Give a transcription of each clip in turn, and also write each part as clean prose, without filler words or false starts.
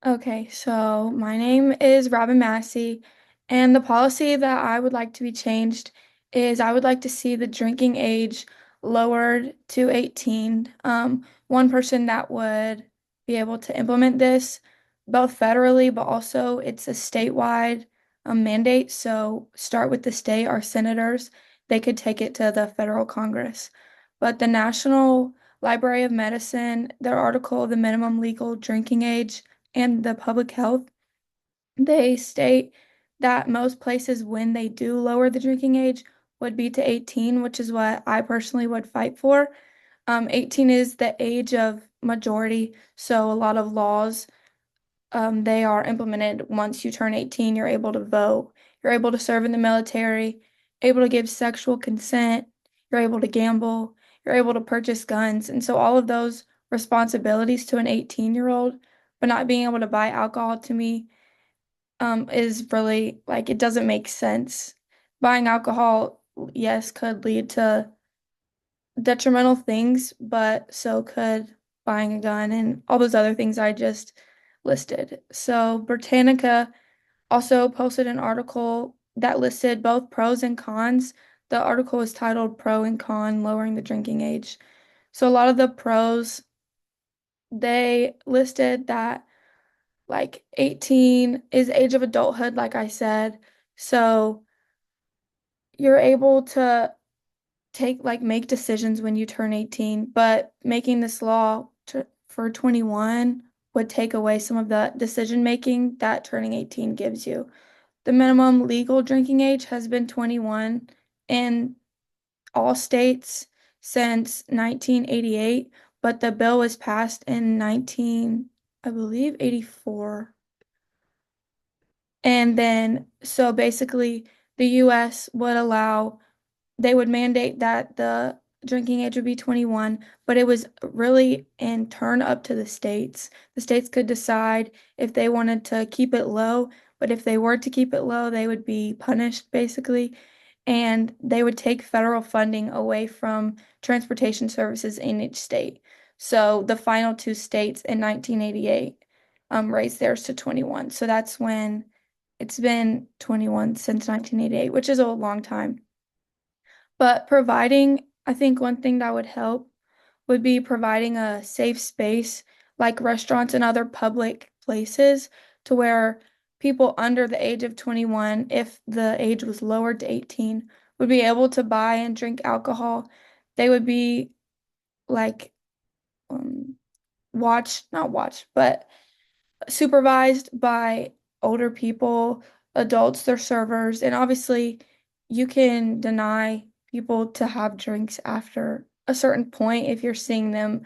Okay, so my name is Robin Massey, and the policy that I would like to be changed is I would like to see the drinking age lowered to 18. One person that would be able to implement this both federally, but also it's a statewide mandate. So start with the state, our senators, they could take it to the federal Congress. But the National Library of Medicine, their article, The Minimum Legal Drinking Age and the public health, they state that most places, when they do lower the drinking age, would be to 18, which is what I personally would fight for. 18 is the age of majority, so a lot of laws, they are implemented once you turn 18, you're able to vote, you're able to serve in the military, able to give sexual consent, you're able to gamble, you're able to purchase guns. And so all of those responsibilities to an 18-year-old, but not being able to buy alcohol to me, is really like it doesn't make sense. Buying alcohol, yes, could lead to detrimental things, but so could buying a gun and all those other things I just listed. So Britannica also posted an article that listed both pros and cons. The article is titled Pro and Con Lowering the Drinking Age. So a lot of the pros, they listed that like 18 is age of adulthood, like I said. So you're able to make decisions when you turn 18, but making this law for 21 would take away some of the decision making that turning 18 gives you. The minimum legal drinking age has been 21 in all states since 1988, but the bill was passed in 19, I believe, 84. And then, so basically, the US would allow, they would mandate that the drinking age would be 21, but it was really in turn up to the states. The states could decide if they wanted to keep it low, but if they were to keep it low, they would be punished basically, and they would take federal funding away from transportation services in each state. So the final two states in 1988 raised theirs to 21. So that's when it's been 21 since 1988, which is a long time. But I think one thing that would help would be providing a safe space like restaurants and other public places to where people under the age of 21, if the age was lowered to 18, would be able to buy and drink alcohol. They would be like um, not watched, but supervised by older people, adults, their servers, and obviously you can deny people to have drinks after a certain point if you're seeing them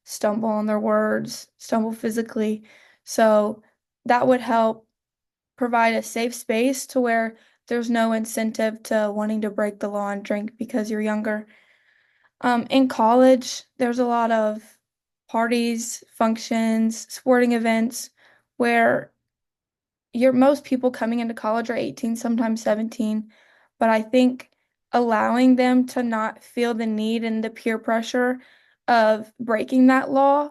stumble on their words, stumble physically. So that would help provide a safe space to where there's no incentive to wanting to break the law and drink because you're younger. In college, there's a lot of parties, functions, sporting events where most people coming into college are 18, sometimes 17, but I think allowing them to not feel the need and the peer pressure of breaking that law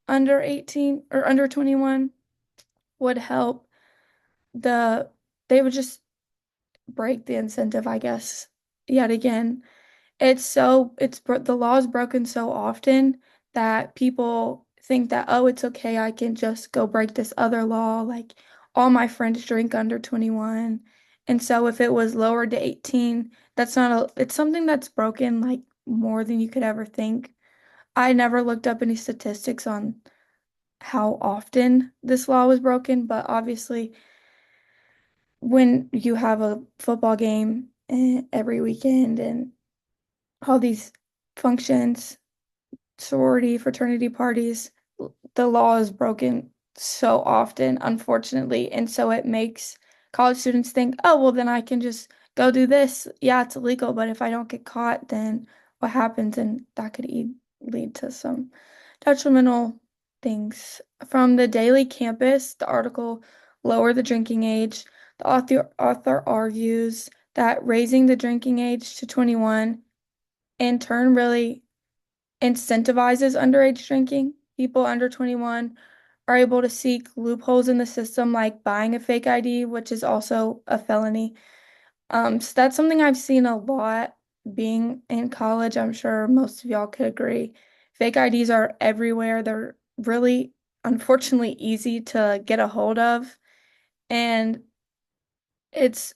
under 18 or under 21 would help the they would just break the incentive, I guess, yet again. The law is broken so often that people think that, oh, it's okay, I can just go break this other law. Like all my friends drink under 21. And so if it was lowered to 18, it's something that's broken like more than you could ever think. I never looked up any statistics on how often this law was broken, but obviously when you have a football game every weekend and all these functions, sorority, fraternity parties, the law is broken so often, unfortunately. And so it makes college students think, oh, well, then I can just go do this. Yeah, it's illegal, but if I don't get caught, then what happens? And that could lead to some detrimental things. From the Daily Campus, the article Lower the Drinking Age, the author argues that raising the drinking age to 21 in turn really incentivizes underage drinking. People under 21 are able to seek loopholes in the system, like buying a fake ID, which is also a felony. So that's something I've seen a lot being in college. I'm sure most of y'all could agree. Fake IDs are everywhere. They're really, unfortunately, easy to get a hold of. And it's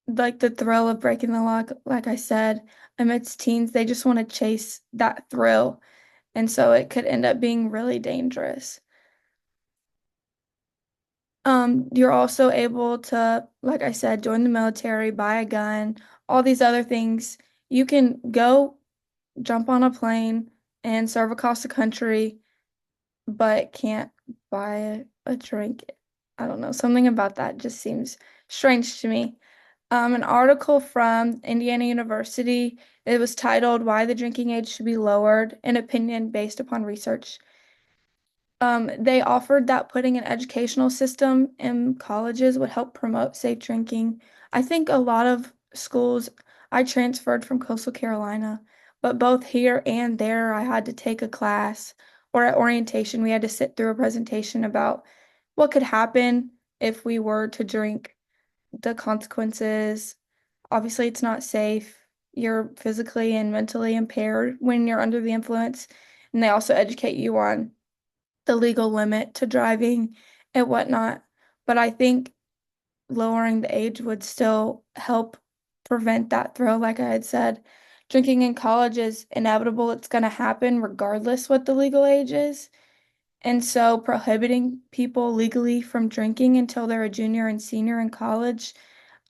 like the thrill of breaking the law, like I said, amidst teens, they just want to chase that thrill. And so it could end up being really dangerous. You're also able to, like I said, join the military, buy a gun, all these other things. You can go jump on a plane and serve across the country, but can't buy a drink. I don't know. Something about that just seems strange to me. An article from Indiana University, it was titled Why the Drinking Age Should Be Lowered, an opinion based upon research. They offered that putting an educational system in colleges would help promote safe drinking. I think a lot of schools, I transferred from Coastal Carolina, but both here and there, I had to take a class, or at orientation, we had to sit through a presentation about what could happen if we were to drink, the consequences. Obviously, it's not safe. You're physically and mentally impaired when you're under the influence. And they also educate you on the legal limit to driving and whatnot. But I think lowering the age would still help prevent that thrill, like I had said. Drinking in college is inevitable. It's going to happen regardless what the legal age is. And so prohibiting people legally from drinking until they're a junior and senior in college,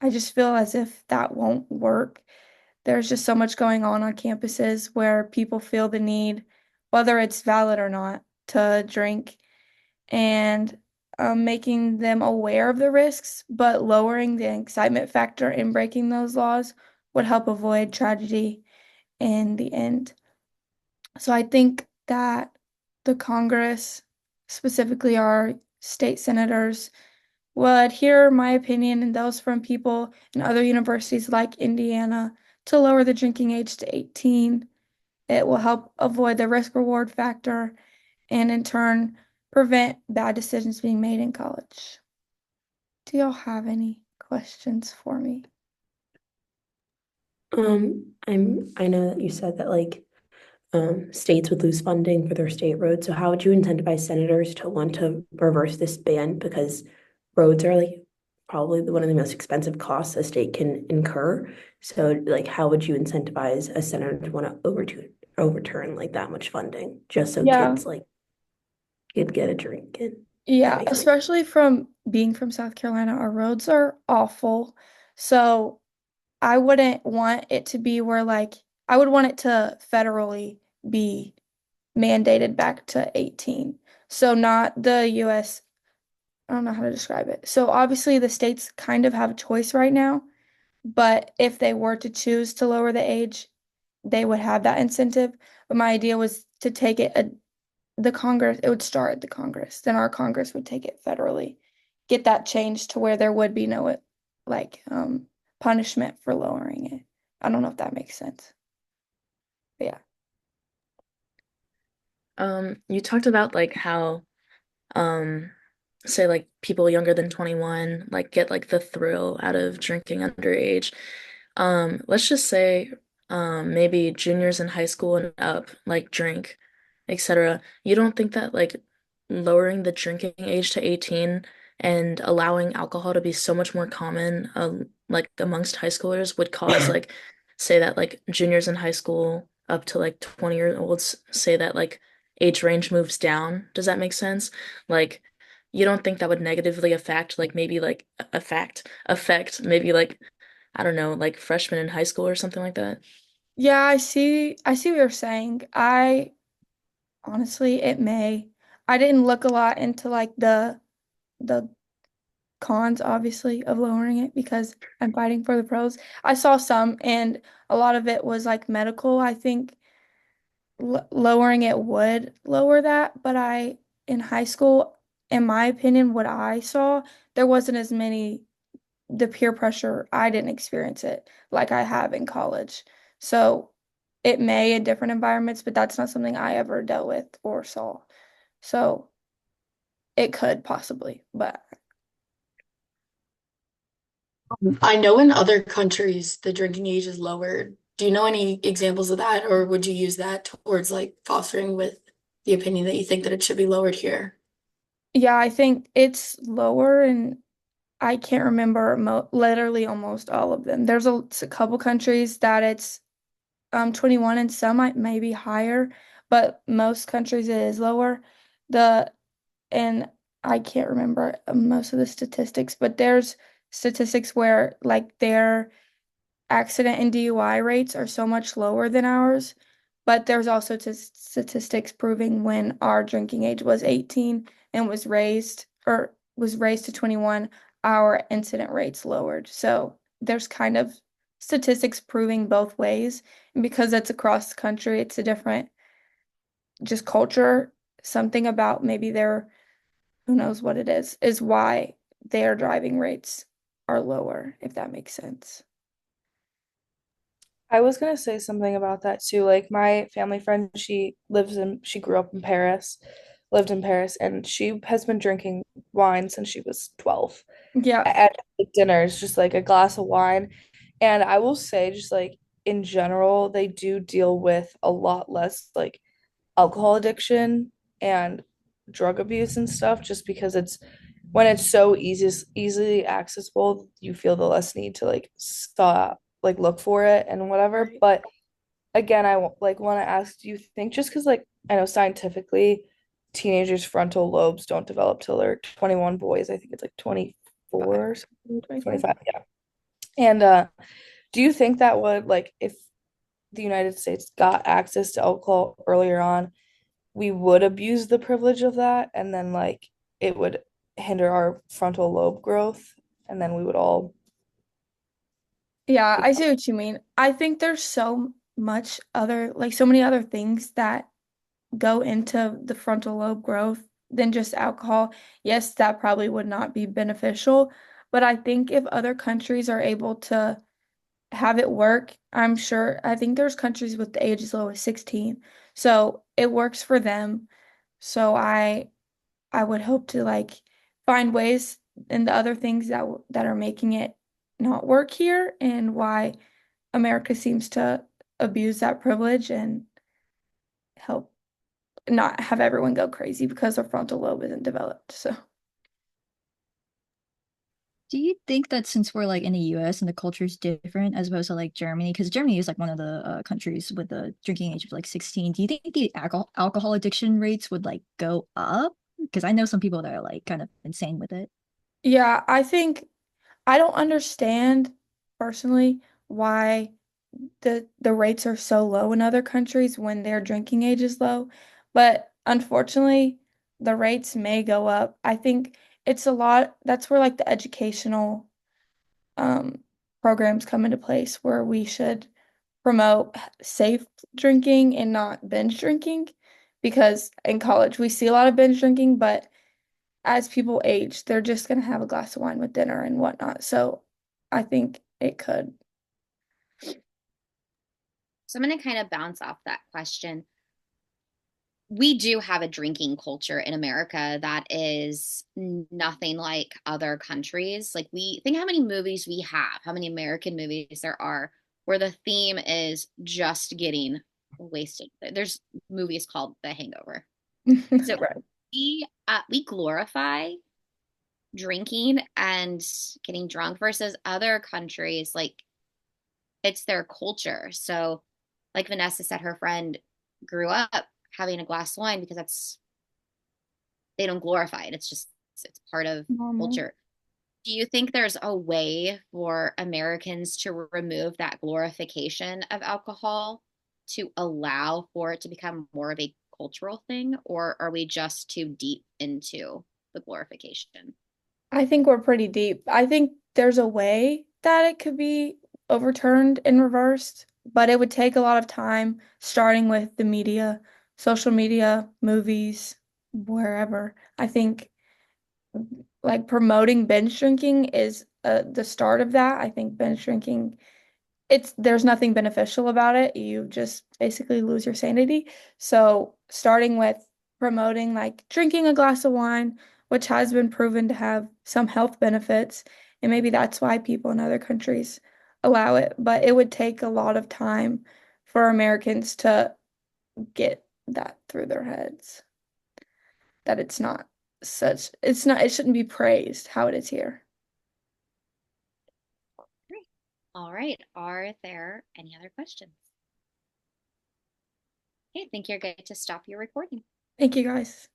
I just feel as if that won't work. There's just so much going on campuses where people feel the need, whether it's valid or not, to drink and making them aware of the risks, but lowering the excitement factor in breaking those laws would help avoid tragedy in the end. So I think that the Congress, specifically our state senators, would hear my opinion and those from people in other universities like Indiana to lower the drinking age to 18. It will help avoid the risk reward factor and in turn prevent bad decisions being made in college. Do y'all have any questions for me? I know that you said that like states would lose funding for their state roads. So how would you incentivize senators to want to reverse this ban? Because roads are like probably one of the most expensive costs a state can incur. So like how would you incentivize a senator to want to overturn like that much funding just so Yeah, kids like could get a drink in? That yeah, makes sense. especially from being from South Carolina, our roads are awful. So I wouldn't want it to be where like I would want it to federally be mandated back to 18. So not the US, I don't know how to describe it. So obviously the states kind of have a choice right now, but if they were to choose to lower the age, they would have that incentive. But my idea was to take the Congress, it would start at the Congress. Then our Congress would take it federally, get that changed to where there would be no like punishment for lowering it. I don't know if that makes sense. But yeah. You talked about like how um say like people younger than 21 like get like the thrill out of drinking underage. Let's just say maybe juniors in high school and up like drink, etc. You don't think that like lowering the drinking age to 18 and allowing alcohol to be so much more common like amongst high schoolers would cause like say that like juniors in high school up to like 20-year-olds say that like age range moves down. Does that make sense? Like you don't think that would negatively affect like maybe like affect maybe like I don't know, like freshmen in high school or something like that? Yeah, I see what you're saying. I honestly it may. I didn't look a lot into like the cons obviously of lowering it because I'm fighting for the pros. I saw some and a lot of it was like medical. I think l lowering it would lower that, but in high school, in my opinion, what I saw, there wasn't as many the peer pressure. I didn't experience it like I have in college. So it may in different environments, but that's not something I ever dealt with or saw. So it could possibly, but I know in other countries the drinking age is lowered. Do you know any examples of that, or would you use that towards like fostering with the opinion that you think that it should be lowered here? yeah, I think it's lower and I can't remember mo literally almost all of them. There's a couple countries that it's 21 and some might maybe higher, but most countries it is lower. The and I can't remember most of the statistics, but there's statistics where like their accident and DUI rates are so much lower than ours. But there's also statistics proving when our drinking age was 18 and was raised to 21, our incident rates lowered. So there's kind of statistics proving both ways. And because it's across the country, it's a different just culture. Something about maybe their, who knows what it is why their driving rates are lower, if that makes sense. I was gonna say something about that too. Like my family friend, she grew up in Paris, lived in Paris, and she has been drinking wine since she was 12. Yeah. At like, dinners, just like a glass of wine. And I will say, just like in general, they do deal with a lot less like alcohol addiction and drug abuse and stuff, just because it's when it's so easily accessible, you feel the less need to like stop, like look for it and whatever. Right. But again, like want to ask, do you think just because like I know scientifically teenagers' frontal lobes don't develop till they're 21, boys, I think it's like 24 or something, 25. 25, yeah. And do you think that would like if the United States got access to alcohol earlier on, we would abuse the privilege of that and then like it would hinder our frontal lobe growth and then we would all Yeah, I see what you mean. I think there's so much other, like so many other things that go into the frontal lobe growth than just alcohol. Yes, that probably would not be beneficial, but I think if other countries are able to have it work, I think there's countries with the age as low as 16. So it works for them. So I would hope to like find ways and the other things that are making it not work here and why America seems to abuse that privilege and help not have everyone go crazy because their frontal lobe isn't developed. So, Do you think that since we're like in the US and the culture is different as opposed to like Germany, because Germany is like one of the countries with the drinking age of like 16, do you think the alcohol addiction rates would like go up? Because I know some people that are like kind of insane with it. yeah, I think I don't understand personally why the rates are so low in other countries when their drinking age is low, but unfortunately, the rates may go up. I think it's a lot, that's where like the educational um programs come into place where we should promote safe drinking and not binge drinking because in college we see a lot of binge drinking, but as people age, they're just gonna have a glass of wine with dinner and whatnot. So I think it could. So I'm going to kind of bounce off that question. We do have a drinking culture in America that is nothing like other countries. Like we think how many movies we have, how many American movies there are where the theme is just getting wasted. There's movies called The Hangover. So Right. we glorify drinking and getting drunk versus other countries like it's their culture. So like Vanessa said, her friend grew up having a glass of wine because that's they don't glorify it. It's part of Normal. culture. Do you think there's a way for Americans to remove that glorification of alcohol to allow for it to become more of a cultural thing, or are we just too deep into the glorification? I think we're pretty deep. I think there's a way that it could be overturned and reversed, but it would take a lot of time, starting with the media, social media, movies, wherever. I think like promoting binge drinking is the start of that. I think binge drinking, there's nothing beneficial about it. You just basically lose your sanity. So starting with promoting like drinking a glass of wine which has been proven to have some health benefits, and maybe that's why people in other countries allow it. But it would take a lot of time for Americans to get that through their heads that it shouldn't be praised how it is here. Great. All right. Are there any other questions? Okay, I think you're good to stop your recording. Thank you guys.